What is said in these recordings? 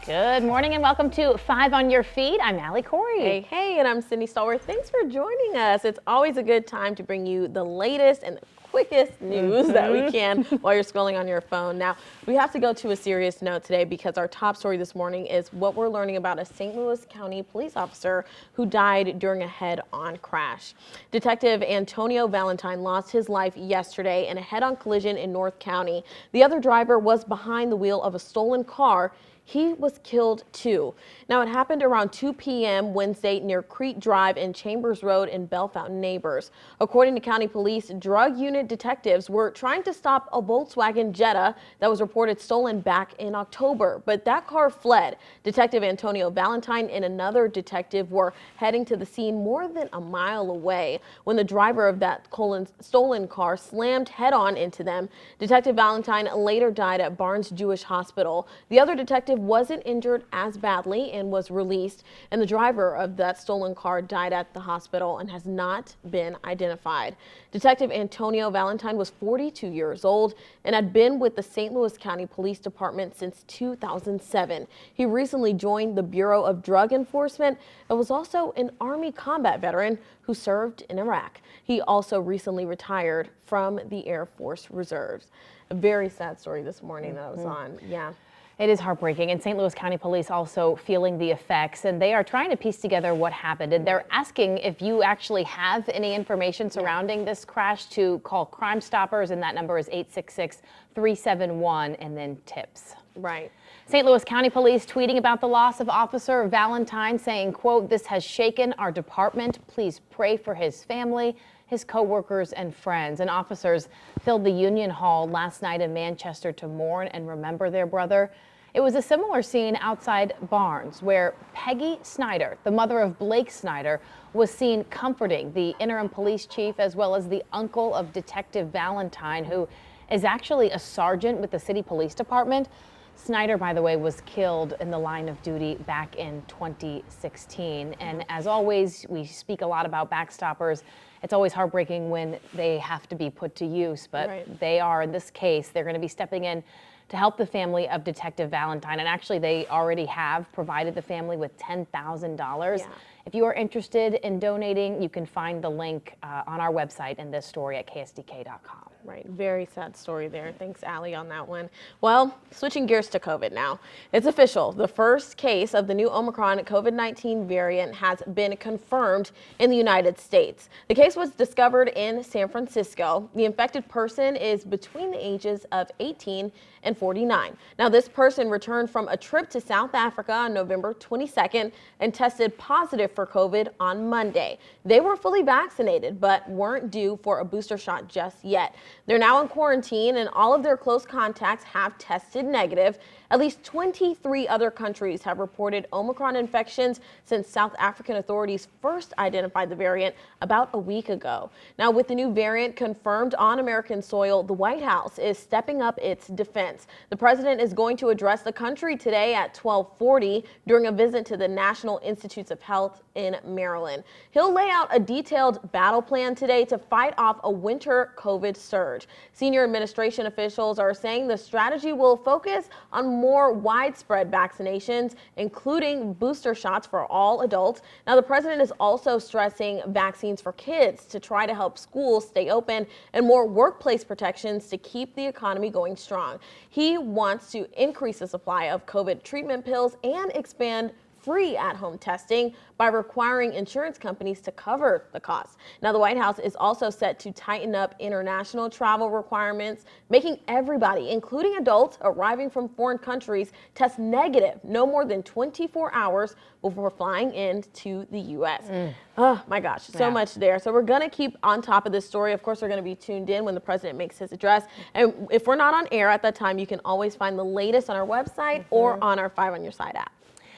Good morning and welcome to 5 on Your Feet. I'm Allie Corey. Hey, and I'm Cindy Stallworth. Thanks for joining us. It's always a good time to bring you the latest and the quickest news that we can while you're scrolling on your phone. Now, we have to go to a serious note today because our top story this morning is what we're learning about a St. Louis County police officer who died during a head-on crash. Detective Antonio Valentine lost his life yesterday in a head-on collision in North County. The other driver was behind the wheel of a stolen car. He was killed too. Now, it happened around 2 p.m. Wednesday near Crete Drive and Chambers Road in Bellefountain Neighbors. According to county police, drug unit detectives were trying to stop a Volkswagen Jetta that was reported stolen back in October, but that car fled. Detective Antonio Valentine and another detective were heading to the scene more than a mile away when the driver of that stolen car slammed head-on into them. Detective Valentine later died at Barnes Jewish Hospital. The other detective wasn't injured as badly and was released, and the driver of that stolen car died at the hospital and has not been identified. Detective Antonio Valentine was 42 years old and had been with the St. Louis County Police Department since 2007. He recently joined the Bureau of Drug Enforcement and was also an Army combat veteran who served in Iraq. He also recently retired from the Air Force Reserves. A very sad story this morning that I was on. Yeah. It is heartbreaking, and St. Louis County Police also feeling the effects, and they are trying to piece together what happened. And they're asking if you actually have any information surrounding this crash to call Crime Stoppers, and that number is 866-371, and then tips. Right. St. Louis County Police tweeting about the loss of Officer Valentine, saying, quote, "This has shaken our department. Please pray for his family, his co-workers and friends." And officers filled the Union Hall last night in Manchester to mourn and remember their brother. It was a similar scene outside Barnes, where Peggy Snyder, the mother of Blake Snyder, was seen comforting the interim police chief as well as the uncle of Detective Valentine, who is actually a sergeant with the city police department. Snyder, by the way, was killed in the line of duty back in 2016. And as always, we speak a lot about backstoppers. It's always heartbreaking when they have to be put to use, but they are, in this case, they're going to be stepping in to help the family of Detective Valentine. And actually, they already have provided the family with $10,000. If you are interested in donating, you can find the link on our website in this story at KSDK.com. Right. Very sad story there. Thanks, Allie, on that one. Well, switching gears to COVID now. It's official. The first case of the new Omicron COVID-19 variant has been confirmed in the United States. The case was discovered in San Francisco. The infected person is between the ages of 18 and 49. Now, this person returned from a trip to South Africa on November 22nd and tested positive for COVID on Monday. They were fully vaccinated, but weren't due for a booster shot just yet. They're now in quarantine, and all of their close contacts have tested negative. At least 23 other countries have reported Omicron infections since South African authorities first identified the variant about a week ago. Now, with the new variant confirmed on American soil, the White House is stepping up its defense. The president is going to address the country today at 12:40 during a visit to the National Institutes of Health in Maryland. He'll lay out a detailed battle plan today to fight off a winter COVID surge. Senior administration officials are saying the strategy will focus on more widespread vaccinations, including booster shots for all adults. Now, the president is also stressing vaccines for kids to try to help schools stay open and more workplace protections to keep the economy going strong. He wants to increase the supply of COVID treatment pills and expand free at-home testing by requiring insurance companies to cover the cost. Now, the White House is also set to tighten up international travel requirements, making everybody, including adults arriving from foreign countries, test negative no more than 24 hours before flying into the U.S. Oh my gosh, so much there. So we're going to keep on top of this story. Of course, we're going to be tuned in when the president makes his address. And if we're not on air at that time, you can always find the latest on our website or on our 5 on Your Side app.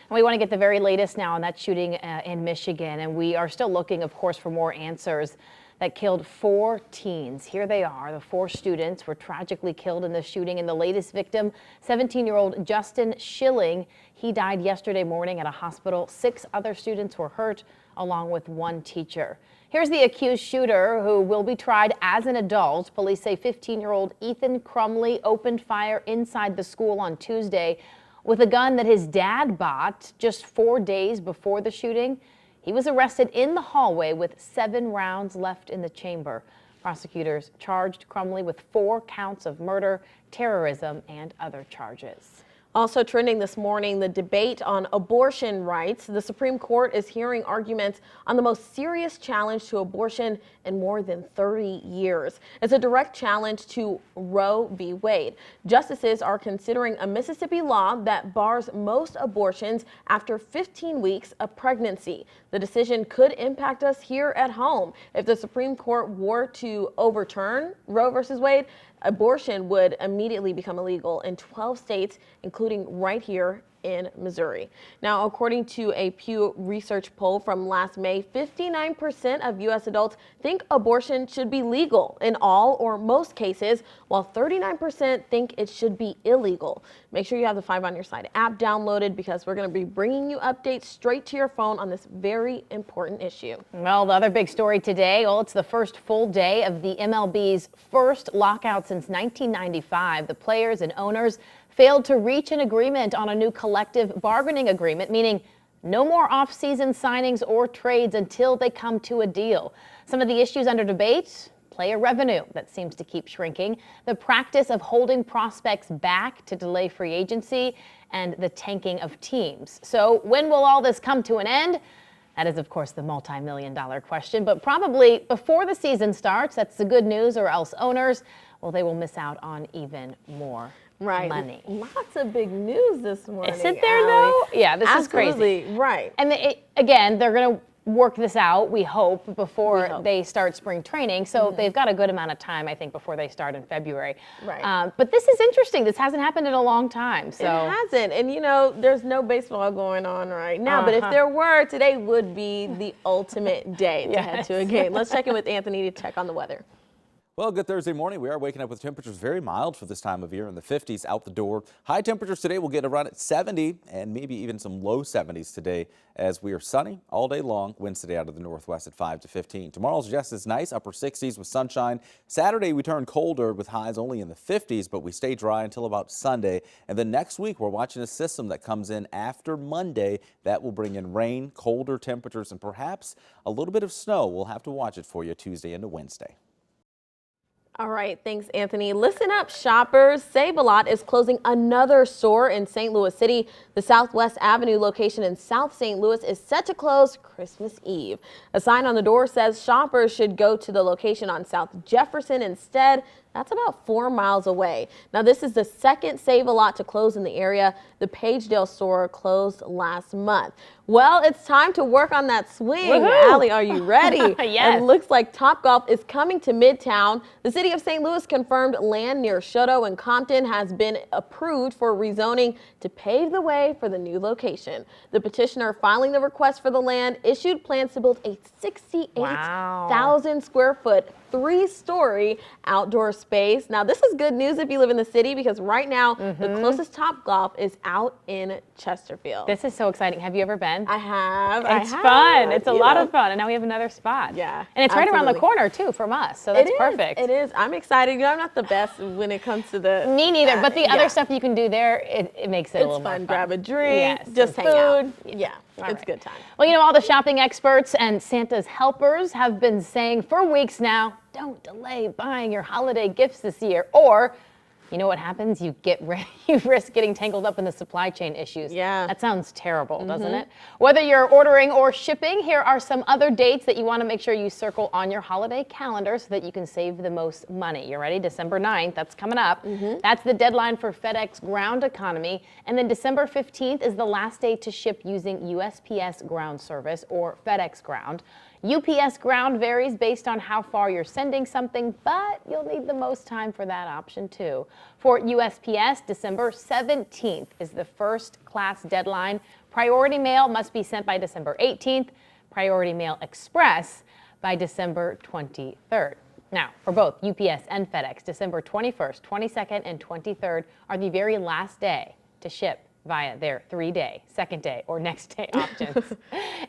And we want to get the very latest now on that shooting in Michigan. And we are still looking, of course, for more answers that killed 4 teens. Here they are. The 4 students were tragically killed in the shooting. And the latest victim, 17-year-old Justin Schilling, he died yesterday morning at a hospital. 6 other students were hurt, along with 1 teacher. Here's the accused shooter, who will be tried as an adult. Police say 15-year-old Ethan Crumley opened fire inside the school on Tuesday with a gun that his dad bought just 4 days before the shooting. He was arrested in the hallway with 7 rounds left in the chamber. Prosecutors charged Crumley with 4 counts of murder, terrorism, and other charges. Also trending this morning, the debate on abortion rights. The Supreme Court is hearing arguments on the most serious challenge to abortion in more than 30 years. It's a direct challenge to Roe v. Wade. Justices are considering a Mississippi law that bars most abortions after 15 weeks of pregnancy. The decision could impact us here at home. If the Supreme Court were to overturn Roe v. Wade, abortion would immediately become illegal in 12 states, including right here in Missouri. Now, according to a Pew Research poll from last May, 59% of U.S. adults think abortion should be legal in all or most cases, while 39% think it should be illegal. Make sure you have the 5 on Your Side app downloaded, because we're going to be bringing you updates straight to your phone on this very important issue. Well, the other big story today, it's the first full day of the MLB's first lockout since 1995. The players and owners failed to reach an agreement on a new collective bargaining agreement, meaning no more off-season signings or trades until they come to a deal. Some of the issues under debate: player revenue that seems to keep shrinking, the practice of holding prospects back to delay free agency, and the tanking of teams. So when will all this come to an end? That is, of course, the multi-million-dollar question, but probably before the season starts. That's the good news, or else owners, well, they will miss out on even more money. Lots of big news this morning. Isn't there, though? Yeah, this is crazy. Absolutely, right. And again, they're going to work this out, we hope, before they start spring training. So they've got a good amount of time, I think, before they start in February. Right. But this is interesting. This hasn't happened in a long time. So it hasn't. And, there's no baseball going on right now. But if there were, today would be the ultimate day to head to a game. Let's check in with Anthony to check on the weather. Well, good Thursday morning. We are waking up with temperatures very mild for this time of year, in the 50s out the door. High temperatures today will get around at 70 and maybe even some low 70s today, as we are sunny all day long. Winds today out of the northwest at 5 to 15. Tomorrow's just as nice, upper 60s with sunshine. Saturday we turn colder with highs only in the 50s, but we stay dry until about Sunday. And then next week we're watching a system that comes in after Monday that will bring in rain, colder temperatures, and perhaps a little bit of snow. We'll have to watch it for you Tuesday into Wednesday. All right, thanks, Anthony. Listen up, shoppers. Save-A-Lot is closing another store in St. Louis City. The Southwest Avenue location in South St. Louis is set to close Christmas Eve. A sign on the door says shoppers should go to the location on South Jefferson instead. That's about 4 miles away. Now, this is the second Save-A-Lot to close in the area. The Pagedale store closed last month. Well, it's time to work on that swing. Allie, are you ready? Yes. And it looks like Topgolf is coming to Midtown. The city of St. Louis confirmed land near Chouteau and Compton has been approved for rezoning to pave the way for the new location. The petitioner filing the request for the land issued plans to build a 68,000 square foot 3-story outdoor space. Now, this is good news if you live in the city, because right now the closest Topgolf is out in Chesterfield. this is so exciting. Have you ever been? I have. It's fun. It's a lot of fun. And now we have another spot. Yeah. And it's right around the corner, too, from us. So that's perfect. It is. I'm excited. I'm not the best when it comes to the... Me neither. But the other stuff you can do there, it makes it a little more fun. Grab a drink, Yes, just some hang out. food. Yeah, All it's right. a good time. Well, all the shopping experts and Santa's helpers have been saying for weeks now, don't delay buying your holiday gifts this year, or you know what happens? You risk getting tangled up in the supply chain issues. Yeah. That sounds terrible, doesn't it? Whether you're ordering or shipping, here are some other dates that you want to make sure you circle on your holiday calendar so that you can save the most money. You ready? December 9th, that's coming up. That's the deadline for FedEx Ground Economy. And then December 15th is the last day to ship using USPS Ground Service or FedEx Ground. UPS Ground varies based on how far you're sending something, but you'll need the most time for that option too. For USPS, December 17th is the first class deadline. Priority mail must be sent by December 18th. Priority Mail Express by December 23rd. Now, for both UPS and FedEx, December 21st, 22nd, and 23rd are the very last day to ship via their 3-day, second day, or next day options.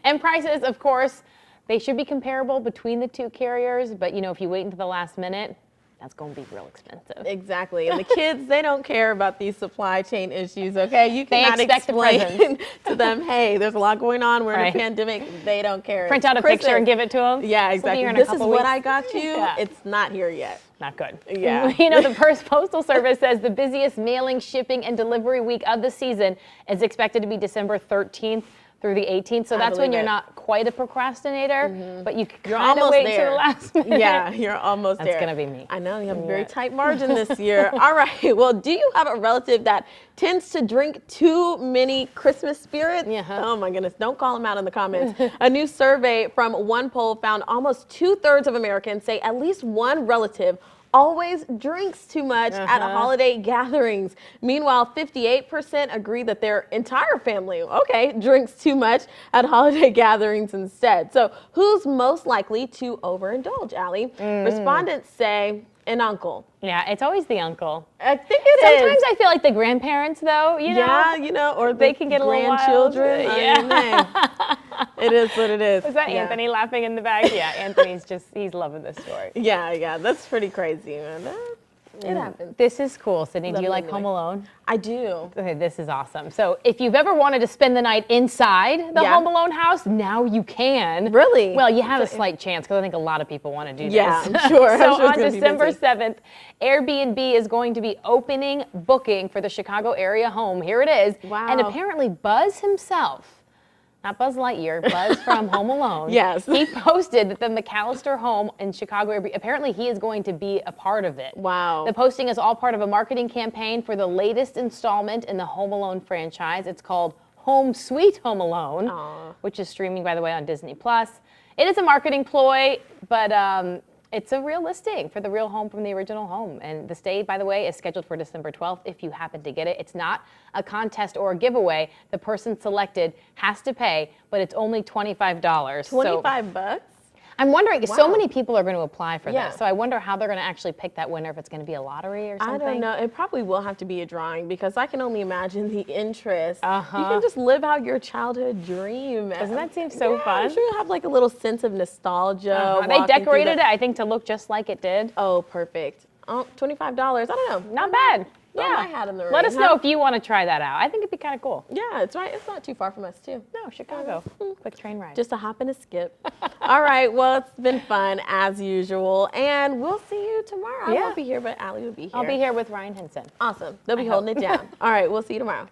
And prices, of course, they should be comparable between the two carriers, but if you wait until the last minute, that's going to be real expensive. Exactly. And the kids, they don't care about these supply chain issues, okay? You cannot expect the explain to them, hey, there's a lot going on. We're in Right. a pandemic. They don't care. Print out a picture and give it to them. Yeah, exactly. This is what I got you. Yeah. It's not here yet. Not good. Yeah. You know, the Postal Service says the busiest mailing, shipping, and delivery week of the season is expected to be December 13th through the 18th. So that's when you're not quite a procrastinator, but you kind of wait till the last minute. Yeah, you're almost there. That's going to be me. I know, you have a very tight margin this year. All right, well, do you have a relative that tends to drink too many Christmas spirits? Yeah. Oh my goodness, don't call them out in the comments. A new survey from one poll found almost 2/3 of Americans say at least one relative always drinks too much at holiday gatherings. Meanwhile, 58% agree that their entire family, drinks too much at holiday gatherings instead. So who's most likely to overindulge, Allie? Respondents say an uncle. Yeah, it's always the uncle. I think it is. Sometimes I feel like the grandparents, though, you know? Yeah, you know, or they can get a little wild. grandchildren. Yeah. It is what it is. Was that Anthony laughing in the back? Yeah, Anthony's he's loving this story. Yeah, that's pretty crazy, man. It happens. This is cool, Sydney. Do you like Lovely. Home Alone? I do. Okay, this is awesome. So if you've ever wanted to spend the night inside the Home Alone house, now you can. Really? Well, you have a slight chance because I think a lot of people want to do this. Yeah, I'm sure. So I'm sure it's on gonna be December busy. 7th, Airbnb is going to be opening booking for the Chicago area home. Here it is. Wow. And apparently Buzz himself, not Buzz Lightyear, Buzz from Home Alone. Yes. He posted that the McAllister home in Chicago, apparently he is going to be a part of it. Wow. The posting is all part of a marketing campaign for the latest installment in the Home Alone franchise. It's called Home Sweet Home Alone, which is streaming, by the way, on Disney+. It is a marketing ploy, but it's a real listing for the real home from the original home. And the stay, by the way, is scheduled for December 12th if you happen to get it. It's not a contest or a giveaway. The person selected has to pay, but it's only $25. $25? I'm wondering, so Wow. many people are going to apply for Yeah. this. So I wonder how they're going to actually pick that winner, if it's going to be a lottery or something. I don't know. It probably will have to be a drawing because I can only imagine the interest. You can just live out your childhood dream. Doesn't that seem so fun? I'm sure you'll have like a little sense of nostalgia. They walking through decorated it, I think, to look just like it did. Oh, perfect. Oh, $25. I don't know. Not bad. Throw Yeah. my hat in the ring. Let us know if you want to try that out. I think it'd be kind of cool. Yeah, it's right. It's not too far from us, too. No, Chicago. Quick train ride. Just a hop and a skip. All right. Well, it's been fun as usual. And we'll see you tomorrow. I Yeah. won't be here, but Allie will be here. I'll be here with Ryan Henson. Awesome. They'll be holding it down. All right. We'll see you tomorrow.